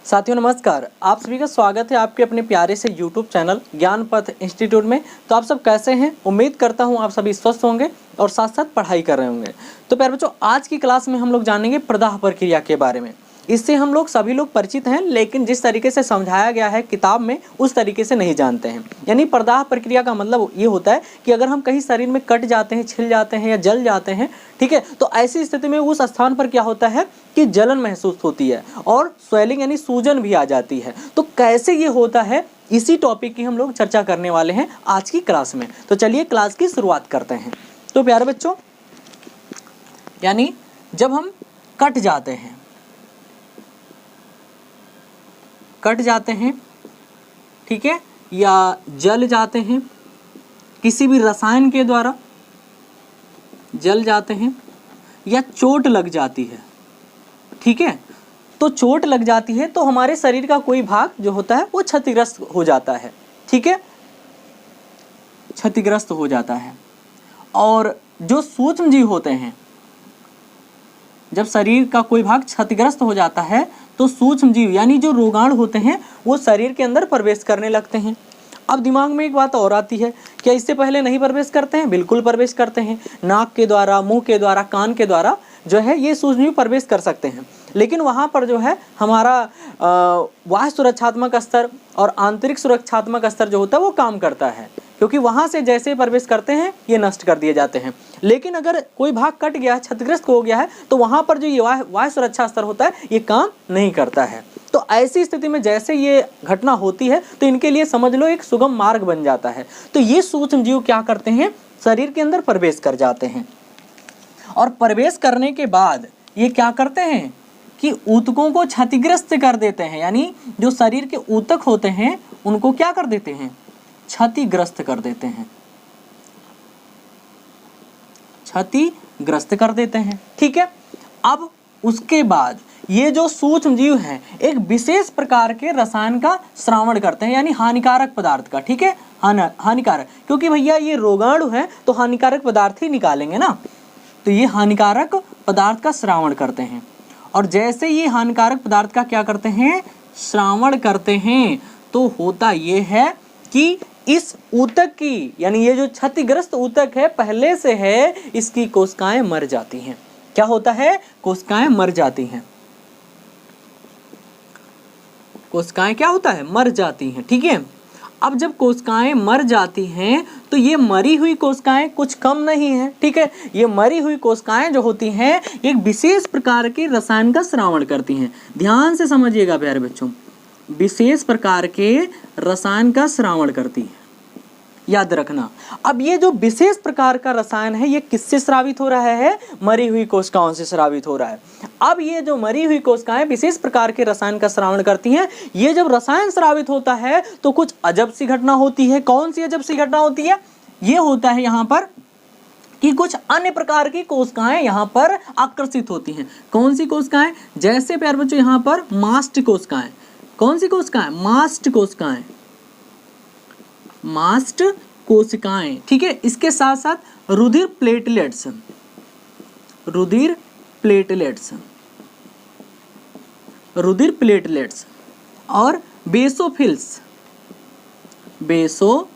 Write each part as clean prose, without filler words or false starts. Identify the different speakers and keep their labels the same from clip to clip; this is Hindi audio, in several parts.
Speaker 1: साथियों नमस्कार, आप सभी का स्वागत है आपके अपने प्यारे से YouTube चैनल ज्ञान पथ इंस्टीट्यूट में। तो आप सब कैसे हैं? उम्मीद करता हूं आप सभी स्वस्थ होंगे और साथ साथ पढ़ाई कर रहे होंगे। तो प्यारे बच्चों, आज की क्लास में हम लोग जानेंगे प्रदाह प्रक्रिया के बारे में। इससे हम लोग सभी लोग परिचित हैं, लेकिन जिस तरीके से समझाया गया है किताब में उस तरीके से नहीं जानते हैं। यानी प्रदाह प्रक्रिया का मतलब ये होता है कि अगर हम कहीं शरीर में कट जाते हैं, छिल जाते हैं या जल जाते हैं, ठीक है, तो ऐसी स्थिति में उस स्थान पर क्या होता है कि जलन महसूस होती है और स्वेलिंग यानी सूजन भी आ जाती है। तो कैसे ये होता है, इसी टॉपिक की हम लोग चर्चा करने वाले हैं आज की क्लास में। तो चलिए क्लास की शुरुआत करते हैं। तो प्यारे बच्चों, यानी जब हम कट जाते हैं, ठीक है, या जल जाते हैं, किसी भी रसायन के द्वारा जल जाते हैं या चोट लग जाती है, ठीक है, तो चोट लग जाती है तो हमारे शरीर का कोई भाग जो होता है वो क्षतिग्रस्त हो जाता है, ठीक है, क्षतिग्रस्त हो जाता है। और जो सूक्ष्म जीव होते हैं, जब शरीर का कोई भाग क्षतिग्रस्त हो जाता है तो सूक्ष्म जीव यानी जो रोगाणु होते हैं वो शरीर के अंदर प्रवेश करने लगते हैं। अब दिमाग में एक बात और आती है, क्या इससे पहले नहीं प्रवेश करते हैं? बिल्कुल प्रवेश करते हैं। नाक के द्वारा, मुंह के द्वारा, कान के द्वारा जो है ये सूक्ष्म जीव प्रवेश कर सकते हैं, लेकिन वहाँ पर जो है हमारा बाह्य सुरक्षात्मक स्तर और आंतरिक सुरक्षात्मक स्तर जो होता है वो काम करता है, क्योंकि वहाँ से जैसे प्रवेश करते हैं ये नष्ट कर दिए जाते हैं। लेकिन अगर कोई भाग कट गया है, क्षतिग्रस्त हो गया है, तो वहाँ पर जो ये बाह्य सुरक्षा स्तर होता है ये काम नहीं करता है। तो ऐसी स्थिति में जैसे ये घटना होती है तो इनके लिए समझ लो एक सुगम मार्ग बन जाता है। तो ये सूक्ष्म जीव क्या करते हैं, शरीर के अंदर प्रवेश कर जाते हैं और प्रवेश करने के बाद ये क्या करते हैं कि ऊतकों को क्षतिग्रस्त कर देते हैं। यानी जो शरीर के ऊतक होते हैं उनको क्या कर देते हैं, क्षतिग्रस्त कर देते हैं, क्षतिग्रस्त कर देते हैं, ठीक है। अब उसके बाद ये जो सूक्ष्म जीव हैं एक विशेष प्रकार के रसायन का स्रावण करते हैं, यानी हानिकारक पदार्थ का, ठीक है, हानिकारक, क्योंकि भैया ये रोगाणु है तो हानिकारक पदार्थ ही निकालेंगे ना। तो ये हानिकारक पदार्थ का स्रावण करते हैं और जैसे ये हानिकारक पदार्थ का क्या करते हैं, श्रावण करते हैं, तो होता ये है कि इस ऊतक की, यानी ये जो क्षतिग्रस्त ऊतक है पहले से है, इसकी कोशिकाएं मर जाती हैं। क्या होता है, कोशिकाएं मर जाती हैं, कोशिकाएं क्या होता है, मर जाती हैं, ठीक है। अब जब कोशिकाएं मर जाती हैं तो ये मरी हुई कोशिकाएं कुछ कम नहीं है, ठीक है, ये मरी हुई कोशिकाएं जो होती हैं एक विशेष प्रकार के रसायन का स्रावण करती हैं। ध्यान से समझिएगा प्यारे बच्चों, विशेष प्रकार के रसायन का स्रावण करती है, याद रखना। अब ये जो विशेष प्रकार का रसायन है ये किससे स्रावित हो रहा है, मरी हुई कोशिकाओं से स्रावित हो रहा है। अब ये जो मरी हुई कोशिकाएं विशेष प्रकार के रसायन का स्रावण करती हैं, ये जब रसायन स्रावित होता है तो कुछ अजब सी घटना होती है। कौन सी अजब सी घटना होती है? ये होता है यहाँ पर कि कुछ अन्य प्रकार की कोशिकाएं यहाँ पर आकर्षित होती हैं। कौन सी कोशिकाएं? जैसे प्यारे बच्चों यहाँ पर मास्ट कोशिकाएं। कौन सी कोशिकाएं? मास्ट कोशिकाएं, मास्ट कोशिकाएं, ठीक है। इसके साथ साथ रुधिर प्लेटलेट्स, रुधिर प्लेटलेट्स, रुधिर प्लेटलेट्स और बेसोफिल्स, बेसोफिल्स,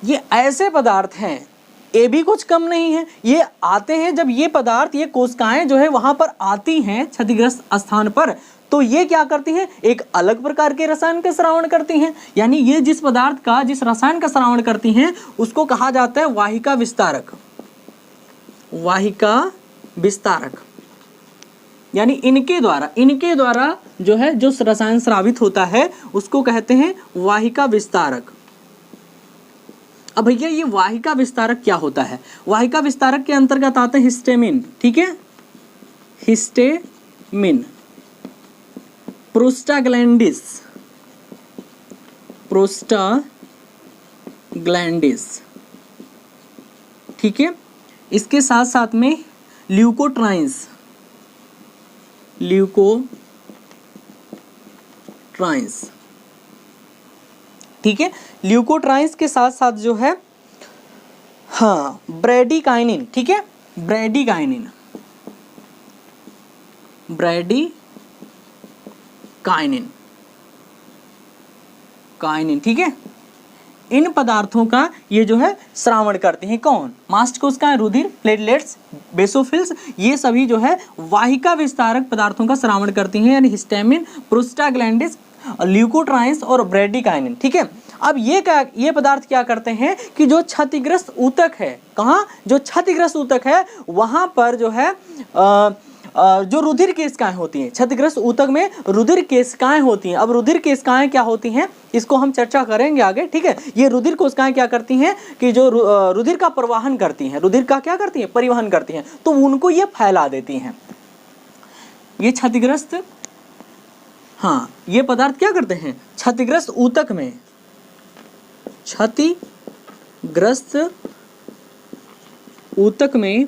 Speaker 1: ये ऐसे पदार्थ हैं, ये भी कुछ कम नहीं है। ये आते हैं, जब ये पदार्थ, ये कोशिकाएं जो है वहां पर आती हैं क्षतिग्रस्त स्थान पर, तो ये क्या करती हैं, एक अलग प्रकार के रसायन का स्रावण करती हैं। यानी ये जिस पदार्थ का, जिस रसायन का स्रावण करती हैं उसको कहा जाता है वाहिका विस्तारक, वाहिका विस्तारक। यानी इनके द्वारा जो है जो रसायन स्रावित होता है उसको कहते हैं वाहिका विस्तारक। अब भैया ये वाहिका विस्तारक क्या होता है? वाहिका विस्तारक के अंतर्गत आते हैं हिस्टेमिन, ठीक है, हिस्टेमिन, प्रोस्टाग्लैंडिस, प्रोस्टाग्लैंडिस, ठीक है। इसके साथ साथ में ल्यूकोट्राइंस, ल्यूकोट्राइंस, ठीक है। ल्यूकोट्राइंस के साथ साथ जो है हाँ ब्रैडीकाइनिन, ठीक है, ब्रैडीकाइनिन, काइनिन, काइनिन, ठीक है। इन पदार्थों का ये जो है श्रावण करते हैं कौन? मास्ट कोशिकाएं, रुधिर, प्लेटलेट्स, बेसोफिल्स, ये सभी जो है वाहिका विस्तारक पदार्थों का श्रावण करती हैं, यानी हिस्टामिन, प्रोस्टाग्लैंडिस, ल्यूकोट्राइन्स और ब्रैडिकाइनिन, ठीक है। अब ये पदार्थ क्या करते हैं कि जो क्षतिग्रस्त ऊतक है, कहाँ? जो क्षतिग्रस्त ऊतक है वहाँ पर जो है जो रुधिर केशिकाएं होती हैं, क्षतिग्रस्त ऊतक में रुधिर केशिकाएं होती हैं। अब रुधिर केशिकाएं क्या होती हैं इसको हम चर्चा करेंगे आगे, ठीक है। ये रुधिर कोशिकाएं क्या करती हैं कि जो रुधिर का परिवहन करती हैं, रुधिर का क्या करती हैं? परिवहन करती हैं, तो उनको ये फैला देती हैं। ये क्षतिग्रस्त, हाँ, ये पदार्थ क्या करते हैं? क्षतिग्रस्त ऊतक में, क्षतिग्रस्त ऊतक में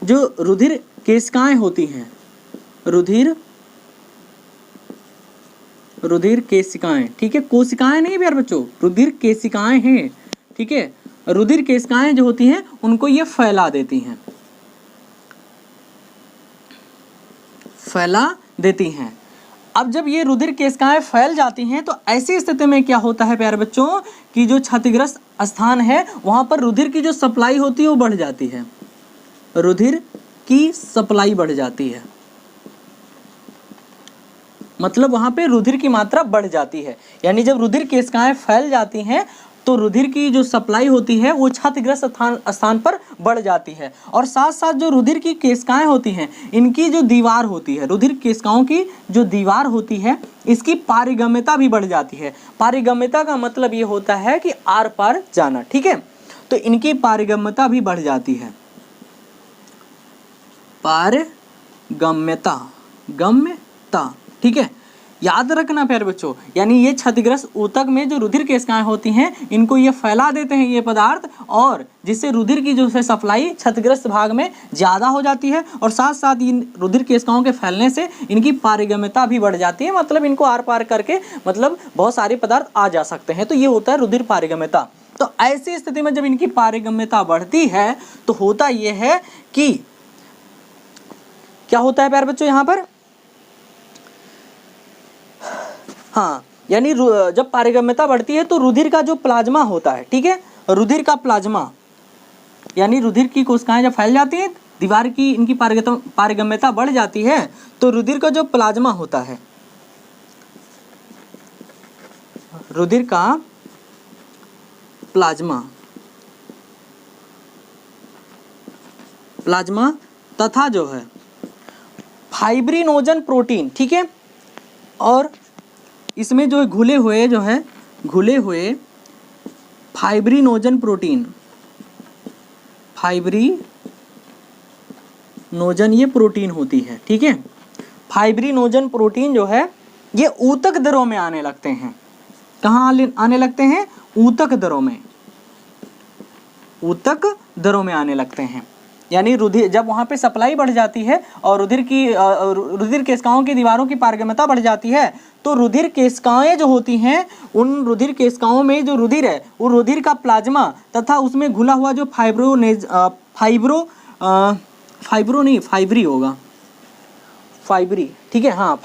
Speaker 1: जो रुधिर केशिकाएं होती हैं, रुधिर केशिकाएं, ठीक है, कोशिकाएं नहीं प्यारे बच्चों, रुधिर केशिकाएं हैं, ठीक है। रुधिर केशिकाएं जो होती हैं उनको ये फैला देती हैं, फैला देती हैं। अब जब ये रुधिर केशिकाएं फैल जाती हैं तो ऐसी स्थिति में क्या होता है प्यारे बच्चों कि जो क्षतिग्रस्त स्थान है वहां पर रुधिर की जो सप्लाई होती है वो बढ़ जाती है, रुधिर की सप्लाई बढ़ जाती है, मतलब वहां पे रुधिर की मात्रा बढ़ जाती है। यानी जब रुधिर केशिकाएं फैल जाती हैं तो रुधिर की जो सप्लाई होती है वो क्षतिग्रस्त स्थान पर बढ़ जाती है, और साथ साथ जो रुधिर की केशिकाएं होती हैं इनकी जो दीवार होती है, रुधिर केशिकाओं की जो दीवार होती है इसकी पारगम्यता भी बढ़ जाती है। पारगम्यता का मतलब ये होता है कि आर पार जाना, ठीक है। तो इनकी पारगम्यता भी बढ़ जाती है, पारगम्यता, गम्यता, ठीक है। याद रखना प्यारे बच्चों, यानी ये क्षतिग्रस्त ऊतक में जो रुधिर केशिकाएं होती हैं इनको ये फैला देते हैं ये पदार्थ, और जिससे रुधिर की जो है सप्लाई क्षतिग्रस्त भाग में ज़्यादा हो जाती है, और साथ साथ इन रुधिर केशिकाओं के फैलने से इनकी पारगम्यता भी बढ़ जाती है, मतलब इनको आर पार करके मतलब बहुत सारे पदार्थ आ जा सकते हैं। तो ये होता है रुधिर पारगम्यता। तो ऐसी स्थिति में जब इनकी पारगम्यता बढ़ती है तो होता ये है कि क्या होता है प्यारे बच्चों यहाँ पर, हाँ, यानी जब पारगम्यता बढ़ती है तो रुधिर का जो प्लाज्मा होता है, ठीक है, रुधिर का प्लाज्मा, यानी रुधिर की कोशिकाएं जब फैल जाती हैं, दीवार की इनकी पारगम्यता बढ़ जाती है, तो रुधिर का जो प्लाज्मा होता है, रुधिर का प्लाज्मा तथा जो है फाइब्रिनोजन प्रोटीन, ठीक है, और इसमें जो है घुले हुए फाइब्रिनोजन प्रोटीन, फाइब्रिनोजन ये प्रोटीन होती है, ठीक है। फाइब्रिनोजन प्रोटीन जो है ये ऊतक दरों में आने लगते हैं। कहाँ आने लगते हैं? ऊतक दरों में, ऊतक दरों में आने लगते हैं। यानी रुधिर जब वहाँ पे सप्लाई बढ़ जाती है और रुधिर केशिकाओं की दीवारों की पारगम्यता बढ़ जाती है तो रुधिर केशिकाएं जो होती हैं उन रुधिर केशिकाओं में जो रुधिर है वो रुधिर का प्लाज्मा तथा उसमें घुला हुआ जो ठीक है, हाँ,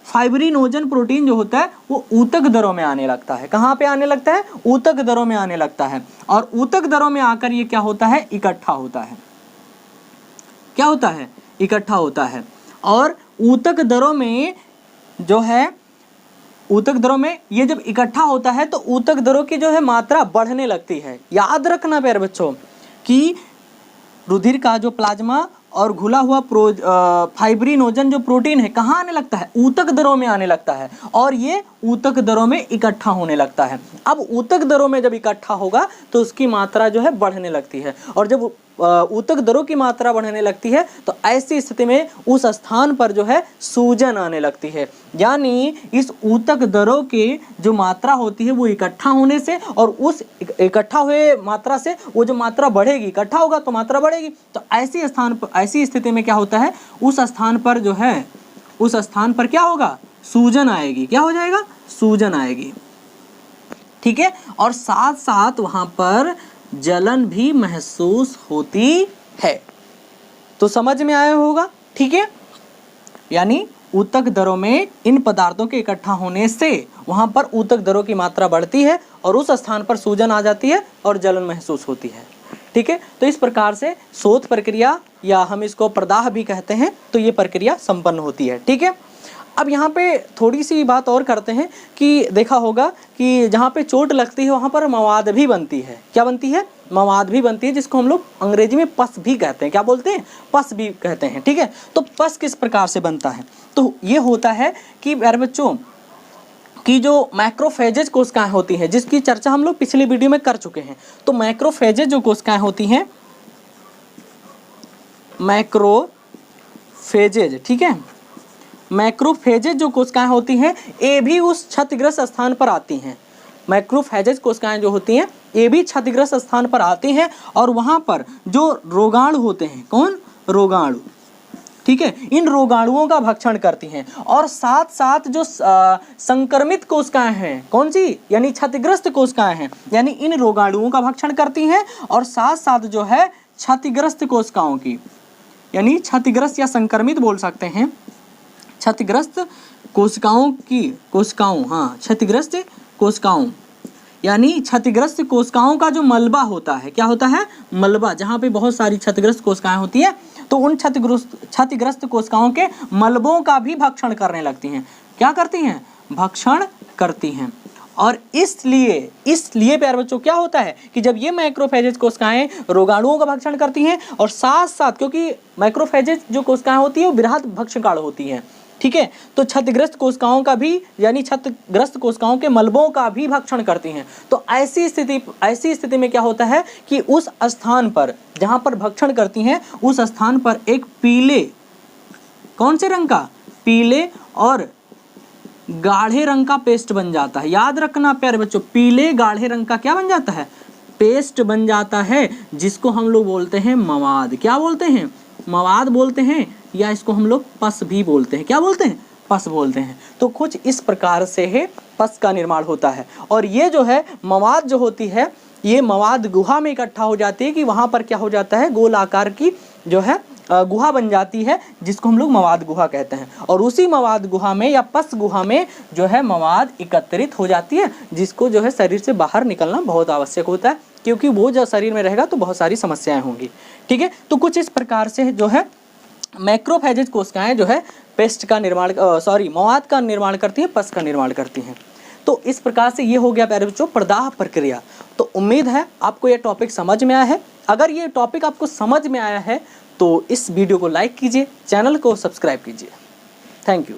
Speaker 1: फाइब्रिनोजन प्रोटीन जो होता है वो ऊतक दरों में आने लगता है। कहाँ पे आने लगता है? ऊतक दरों में आने लगता है, और ऊतक दरों में आकर ये क्या होता है? इकट्ठा होता है। क्या होता है? इकट्ठा होता है। और ऊतक दरों में जो है, ऊतक दरों में ये जब इकट्ठा होता है तो ऊतक दरों की जो है मात्रा बढ़ने लगती है। याद रखना प्यारे बच्चों कि रुधिर का जो प्लाज्मा और घुला हुआ फाइब्रिनोजन जो प्रोटीन है कहाँ आने लगता है? ऊतक दरों में आने लगता है, और ये ऊतक दरों में इकट्ठा होने लगता है। अब ऊतक दरों में जब इकट्ठा होगा तो उसकी मात्रा जो है बढ़ने लगती है, और जब ऊतक दरों की मात्रा बढ़ने लगती है तो ऐसी स्थिति में उस स्थान पर जो है सूजन आने लगती है। यानी इस ऊतक दरों के जो मात्रा होती है वो इकट्ठा होने से, और उस इकट्ठा हुए मात्रा से वो जो मात्रा बढ़ेगी, इकट्ठा होगा तो मात्रा बढ़ेगी, तो ऐसी स्थिति में क्या होता है? उस स्थान पर जो है, उस स्थान पर क्या होगा? सूजन आएगी। क्या हो जाएगा? सूजन आएगी, ठीक है। और साथ साथ वहां पर जलन भी महसूस होती है। तो समझ में आया होगा, ठीक है। यानी ऊतक दरों में इन पदार्थों के इकट्ठा होने से वहाँ पर ऊतक दरों की मात्रा बढ़ती है और उस स्थान पर सूजन आ जाती है और जलन महसूस होती है। ठीक है, तो इस प्रकार से शोथ प्रक्रिया या हम इसको प्रदाह भी कहते हैं, तो ये प्रक्रिया संपन्न होती है। ठीक है, अब यहाँ पे थोड़ी सी बात और करते हैं कि देखा होगा कि जहाँ पे चोट लगती है वहाँ पर मवाद भी बनती है। क्या बनती है? मवाद भी बनती है, जिसको हम लोग अंग्रेजी में पस भी कहते हैं। क्या बोलते हैं? पस भी कहते हैं। ठीक है, तो पस किस प्रकार से बनता है? तो ये होता है कि प्यारे बच्चों कि जो मैक्रोफेजेज कोशिकाएं होती हैं, जिसकी चर्चा हम लोग पिछले वीडियो में कर चुके हैं, तो मैक्रोफेजेज जो कोशिकाएं होती हैं, मैक्रोफेजेज, ठीक है, मैक्रोफेजेज जो कोशिकाएं होती हैं ये भी उस क्षतिग्रस्त स्थान पर आती हैं। मैक्रोफेजेज कोशिकाएं जो होती हैं ये भी क्षतिग्रस्त स्थान पर आती हैं और वहां पर जो रोगाणु होते हैं, कौन? रोगाणु, ठीक है, इन रोगाणुओं का भक्षण करती हैं और साथ साथ जो संक्रमित कोशिकाएं हैं, कौन सी? यानी क्षतिग्रस्त कोशिकाएं हैं, यानी इन रोगाणुओं का भक्षण करती हैं और साथ साथ जो है क्षतिग्रस्त कोशिकाओं की, यानी क्षतिग्रस्त या संक्रमित बोल सकते हैं, क्षतिग्रस्त कोशिकाओं की, कोशिकाओं, हाँ, क्षतिग्रस्त कोशिकाओं, यानी क्षतिग्रस्त कोशिकाओं का जो मलबा होता है, क्या होता है? मलबा, जहाँ पे बहुत सारी क्षतिग्रस्त कोशिकाएं होती है, तो उन क्षतिग्रस्त कोशिकाओं के मलबों का भी भक्षण करने लगती हैं। क्या करती हैं? भक्षण करती हैं। और इसलिए प्यारे बच्चों क्या होता है कि जब ये मैक्रोफेजेज कोशिकाएं रोगाणुओं का भक्षण करती हैं और साथ साथ, क्योंकि मैक्रोफेजेज जो कोशिकाएं होती है वो बृहद भक्षकाल होती हैं, ठीक है, तो क्षतिग्रस्त कोशिकाओं का भी, यानी क्षतिग्रस्त कोशिकाओं के मलबों का भी भक्षण करती हैं। तो ऐसी स्थिति में क्या होता है कि उस स्थान पर जहां पर भक्षण करती हैं उस स्थान पर एक पीले, कौन से रंग का? पीले और गाढ़े रंग का पेस्ट बन जाता है। याद रखना प्यारे बच्चों, पीले गाढ़े रंग का क्या बन जाता है? पेस्ट बन जाता है, जिसको हम लोग बोलते हैं मवाद। क्या बोलते हैं? मवाद बोलते हैं, या इसको हम लोग पस भी बोलते हैं। क्या बोलते हैं? पस बोलते हैं। तो कुछ इस प्रकार से है पस का निर्माण होता है। और ये जो है मवाद जो होती है, ये मवाद गुहा में इकट्ठा हो जाती है कि वहाँ पर क्या हो जाता है, गोल आकार की जो है गुहा बन जाती है, जिसको हम लोग मवाद गुहा कहते हैं। और उसी मवाद गुहा में या पस गुहा में जो है मवाद एकत्रित हो जाती है, जिसको जो है शरीर से बाहर निकलना बहुत आवश्यक होता है, क्योंकि वो जब शरीर में रहेगा तो बहुत सारी समस्याएं होंगी। ठीक है, तो कुछ इस प्रकार से जो है मैक्रोफेजेज कोशिकाएं जो है पेस्ट का निर्माण, मवाद का निर्माण करती हैं, पस का निर्माण करती हैं। तो इस प्रकार से ये हो गया प्यारे बच्चों प्रदाह प्रक्रिया। तो उम्मीद है आपको ये टॉपिक समझ में आया है। अगर ये टॉपिक आपको समझ में आया है तो इस वीडियो को लाइक कीजिए, चैनल को सब्सक्राइब कीजिए। Thank you.